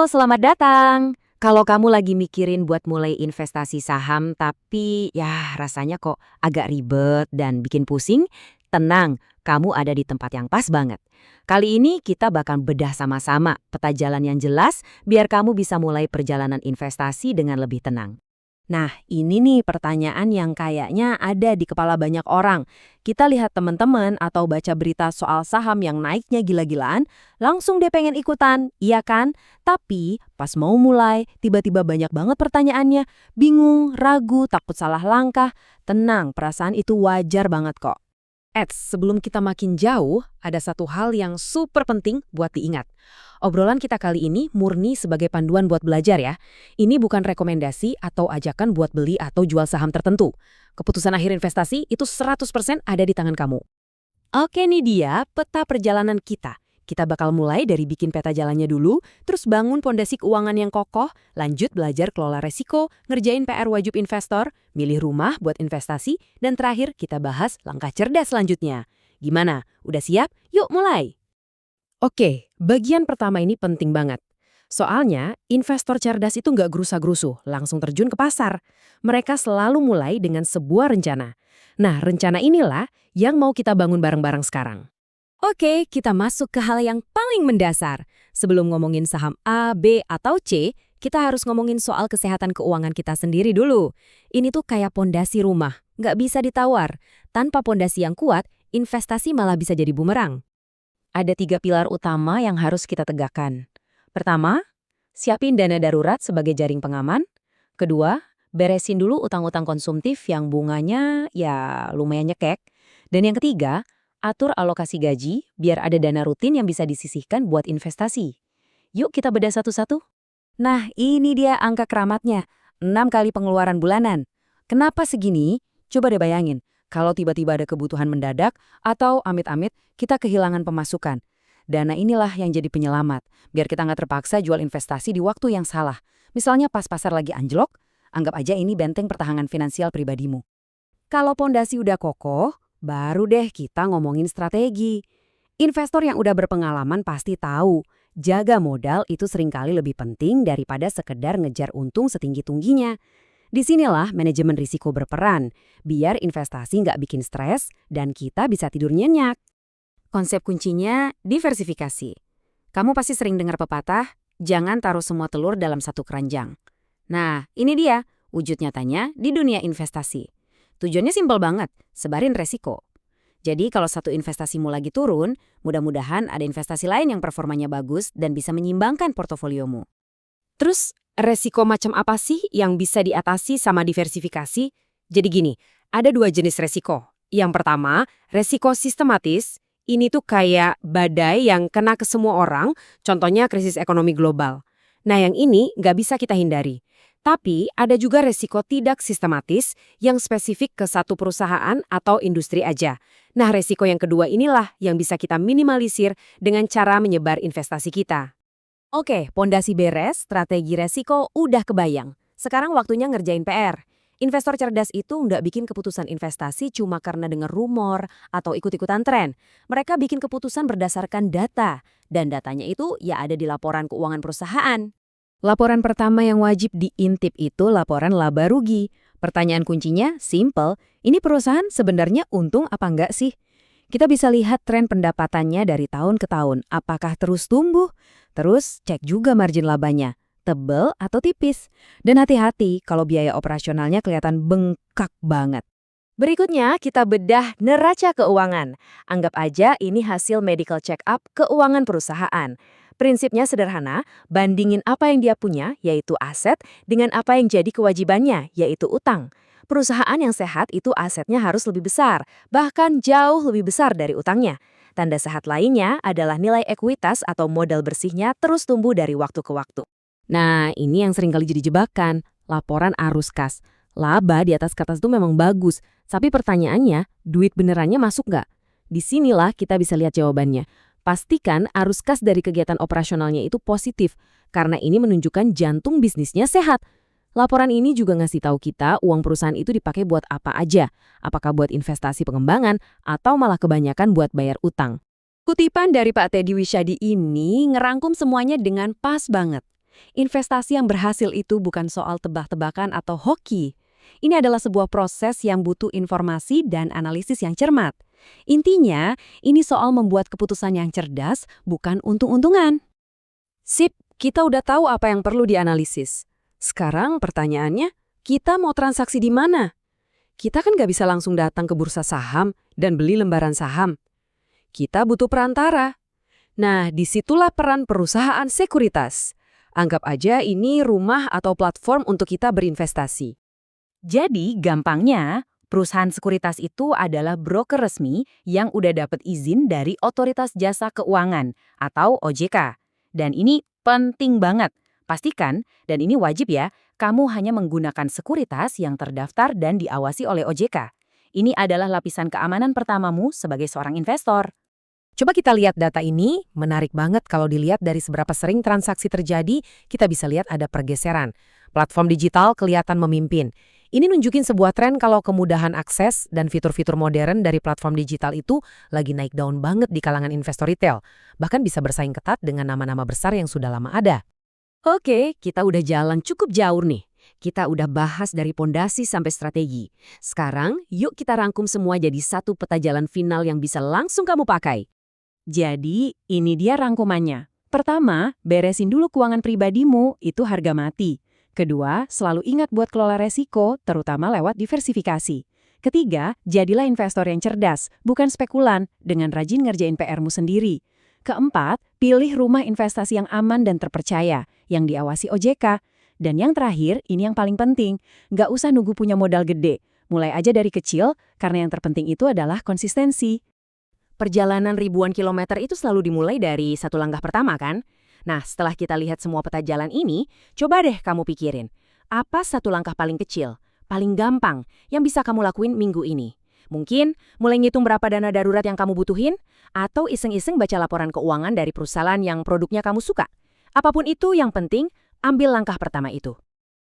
Halo, selamat datang. Kalau kamu lagi mikirin buat mulai investasi saham tapi ya rasanya kok agak ribet dan bikin pusing, tenang, kamu ada di tempat yang pas banget. Kali ini kita bakal bedah sama-sama peta jalan yang jelas biar kamu bisa mulai perjalanan investasi dengan lebih tenang. Nah, ini nih pertanyaan yang kayaknya ada di kepala banyak orang. Kita lihat teman-teman atau baca berita soal saham yang naiknya gila-gilaan, langsung deh pengen ikutan, iya kan? Tapi pas mau mulai, tiba-tiba banyak banget pertanyaannya. Bingung, ragu, takut salah langkah. Tenang, perasaan itu wajar banget kok. Sebelum kita makin jauh, ada satu hal yang super penting buat diingat. Obrolan kita kali ini murni sebagai panduan buat belajar ya. Ini bukan rekomendasi atau ajakan buat beli atau jual saham tertentu. Keputusan akhir investasi itu 100% ada di tangan kamu. Oke nih dia, peta perjalanan kita. Kita bakal mulai dari bikin peta jalannya dulu, terus bangun pondasi keuangan yang kokoh, lanjut belajar kelola resiko, ngerjain PR wajib investor, milih rumah buat investasi, dan terakhir kita bahas langkah cerdas selanjutnya. Gimana? Udah siap? Yuk mulai! Oke, bagian pertama ini penting banget. Soalnya, investor cerdas itu nggak gerusa-gerusu, langsung terjun ke pasar. Mereka selalu mulai dengan sebuah rencana. Nah, rencana inilah yang mau kita bangun bareng-bareng sekarang. Oke, kita masuk ke hal yang paling mendasar. Sebelum ngomongin saham A, B, atau C, kita harus ngomongin soal kesehatan keuangan kita sendiri dulu. Ini tuh kayak pondasi rumah, nggak bisa ditawar. Tanpa pondasi yang kuat, investasi malah bisa jadi bumerang. Ada 3 pilar utama yang harus kita tegakkan. Pertama, siapin dana darurat sebagai jaring pengaman. Kedua, beresin dulu utang-utang konsumtif yang bunganya ya lumayan nyekek. Dan yang ketiga, atur alokasi gaji biar ada dana rutin yang bisa disisihkan buat investasi. Yuk kita bedah satu-satu. Nah, ini dia angka keramatnya. 6 kali pengeluaran bulanan. Kenapa segini? Coba deh bayangin. Kalau tiba-tiba ada kebutuhan mendadak atau amit-amit kita kehilangan pemasukan. Dana inilah yang jadi penyelamat. Biar kita nggak terpaksa jual investasi di waktu yang salah. Misalnya pas pasar lagi anjlok, anggap aja ini benteng pertahanan finansial pribadimu. Kalau pondasi udah kokoh, baru deh kita ngomongin strategi. Investor yang udah berpengalaman pasti tahu, jaga modal itu seringkali lebih penting daripada sekedar ngejar untung setinggi-tingginya. Disinilah manajemen risiko berperan, biar investasi nggak bikin stres dan kita bisa tidur nyenyak. Konsep kuncinya diversifikasi. Kamu pasti sering dengar pepatah, jangan taruh semua telur dalam satu keranjang. Nah, ini dia wujud nyatanya di dunia investasi. Tujuannya simpel banget, sebarin resiko. Jadi kalau satu investasimu lagi turun, mudah-mudahan ada investasi lain yang performanya bagus dan bisa menyimbangkan portofoliomu. Terus, resiko macam apa sih yang bisa diatasi sama diversifikasi? Jadi gini, ada 2 jenis resiko. Yang pertama, resiko sistematis. Ini tuh kayak badai yang kena ke semua orang, contohnya krisis ekonomi global. Nah yang ini nggak bisa kita hindari. Tapi ada juga resiko tidak sistematis yang spesifik ke satu perusahaan atau industri aja. Nah, resiko yang kedua inilah yang bisa kita minimalisir dengan cara menyebar investasi kita. Oke, pondasi beres, strategi resiko udah kebayang. Sekarang waktunya ngerjain PR. Investor cerdas itu nggak bikin keputusan investasi cuma karena dengar rumor atau ikut-ikutan tren. Mereka bikin keputusan berdasarkan data. Dan datanya itu ya ada di laporan keuangan perusahaan. Laporan pertama yang wajib diintip itu laporan laba rugi. Pertanyaan kuncinya simple, ini perusahaan sebenarnya untung apa enggak sih? Kita bisa lihat tren pendapatannya dari tahun ke tahun, apakah terus tumbuh? Terus cek juga margin labanya, tebel atau tipis. Dan hati-hati kalau biaya operasionalnya kelihatan bengkak banget. Berikutnya kita bedah neraca keuangan. Anggap aja ini hasil medical check-up keuangan perusahaan. Prinsipnya sederhana, bandingin apa yang dia punya, yaitu aset, dengan apa yang jadi kewajibannya, yaitu utang. Perusahaan yang sehat itu asetnya harus lebih besar, bahkan jauh lebih besar dari utangnya. Tanda sehat lainnya adalah nilai ekuitas atau modal bersihnya terus tumbuh dari waktu ke waktu. Nah, ini yang sering kali jadi jebakan, laporan arus kas. Laba di atas kertas itu memang bagus, tapi pertanyaannya, duit benerannya masuk nggak? Disinilah kita bisa lihat jawabannya. Pastikan arus kas dari kegiatan operasionalnya itu positif, karena ini menunjukkan jantung bisnisnya sehat. Laporan ini juga ngasih tahu kita uang perusahaan itu dipakai buat apa aja, apakah buat investasi pengembangan atau malah kebanyakan buat bayar utang. Kutipan dari Pak Teddy Wisyadi ini ngerangkum semuanya dengan pas banget. Investasi yang berhasil itu bukan soal tebak-tebakan atau hoki. Ini adalah sebuah proses yang butuh informasi dan analisis yang cermat. Intinya, ini soal membuat keputusan yang cerdas, bukan untung-untungan. Sip, kita udah tahu apa yang perlu dianalisis. Sekarang pertanyaannya, kita mau transaksi di mana? Kita kan nggak bisa langsung datang ke bursa saham dan beli lembaran saham. Kita butuh perantara. Nah, disitulah peran perusahaan sekuritas. Anggap aja ini rumah atau platform untuk kita berinvestasi. Jadi, gampangnya, perusahaan sekuritas itu adalah broker resmi yang udah dapat izin dari Otoritas Jasa Keuangan atau OJK. Dan ini penting banget. Pastikan, dan ini wajib ya, kamu hanya menggunakan sekuritas yang terdaftar dan diawasi oleh OJK. Ini adalah lapisan keamanan pertamamu sebagai seorang investor. Coba kita lihat data ini, menarik banget kalau dilihat dari seberapa sering transaksi terjadi, kita bisa lihat ada pergeseran. Platform digital kelihatan memimpin. Ini nunjukin sebuah tren kalau kemudahan akses dan fitur-fitur modern dari platform digital itu lagi naik daun banget di kalangan investor retail. Bahkan bisa bersaing ketat dengan nama-nama besar yang sudah lama ada. Oke, kita udah jalan cukup jauh nih. Kita udah bahas dari pondasi sampai strategi. Sekarang, yuk kita rangkum semua jadi satu peta jalan final yang bisa langsung kamu pakai. Jadi, ini dia rangkumannya. Pertama, beresin dulu keuangan pribadimu, itu harga mati. Kedua, selalu ingat buat kelola resiko, terutama lewat diversifikasi. Ketiga, jadilah investor yang cerdas, bukan spekulan, dengan rajin ngerjain PR-mu sendiri. Keempat, pilih rumah investasi yang aman dan terpercaya, yang diawasi OJK. Dan yang terakhir, ini yang paling penting, nggak usah nunggu punya modal gede. Mulai aja dari kecil, karena yang terpenting itu adalah konsistensi. Perjalanan ribuan kilometer itu selalu dimulai dari satu langkah pertama kan? Nah, setelah kita lihat semua peta jalan ini, coba deh kamu pikirin, apa satu langkah paling kecil, paling gampang, yang bisa kamu lakuin minggu ini? Mungkin mulai ngitung berapa dana darurat yang kamu butuhin, atau iseng-iseng baca laporan keuangan dari perusahaan yang produknya kamu suka. Apapun itu yang penting, ambil langkah pertama itu.